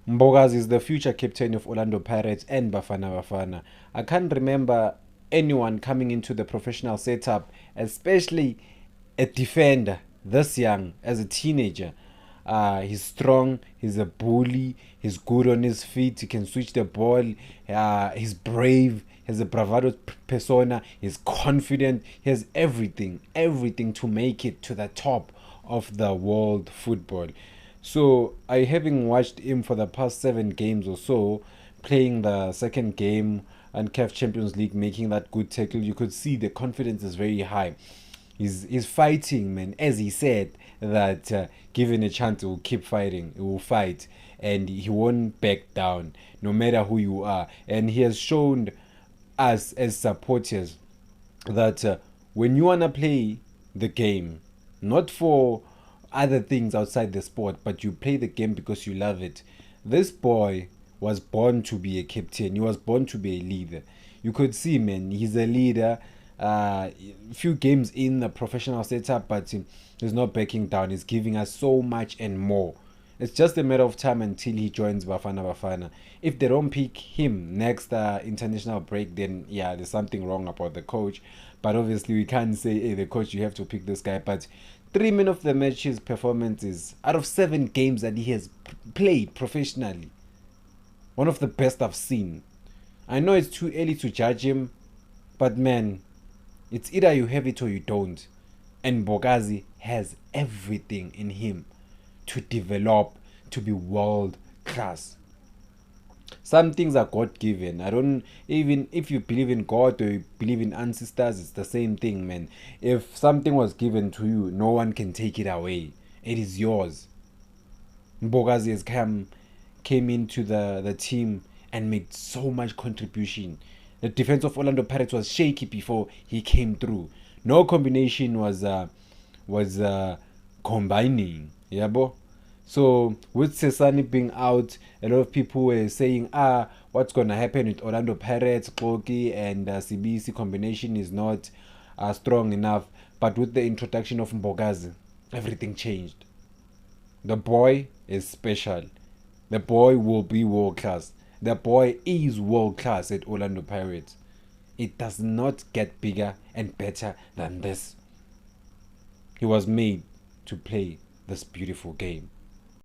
Mbogazi is the future captain of Orlando Pirates and Bafana Bafana. I can't remember anyone coming into the professional setup, especially a defender this young as a teenager. He's strong, he's a bully, he's good on his feet, he can switch the ball, he's brave, he has a bravado persona, he's confident, he has everything to make it to the top of the world football. So I having watched him for the past 7 games or so, playing the second game and CAF Champions League, making that good tackle, you could see the confidence is very high. He's fighting, man. As he said that given a chance, he will keep fighting. He will fight, and he won't back down, no matter who you are. And he has shown us as supporters that when you wanna play the game, not for other things outside the sport, but you play the game because you love it. This boy was born to be a captain. He was born to be a leader. You could see, man, he's a leader. Few games in the professional setup, but he's not backing down. He's giving us so much and more. It's just a matter of time until he joins Bafana Bafana. If they don't pick him next international break, then yeah, there's something wrong about the coach. But obviously, we can't say, hey, the coach, you have to pick this guy. But 3 men of the match's performances out of 7 games that he has played professionally, one of the best I've seen. I know it's too early to judge him, but man, it's either you have it or you don't. And Bogazi has everything in him to develop to be world class. Some things are God given. I don't, even if you believe in God or you believe in ancestors, it's the same thing, man. If something was given to you, no one can take it away. It is yours. Bogazi has came into the team and made so much contribution. The defense of Orlando Pirates was shaky before he came through. No combination was combining. Yeah, bo. So with Sesani being out, a lot of people were saying, what's gonna happen with Orlando Pirates, Koki and CBC combination is not strong enough. But with the introduction of Mbogazi, everything changed. The boy is special. The boy will be world class. The boy is world class at Orlando Pirates. It does not get bigger and better than this. He was made to play this beautiful game.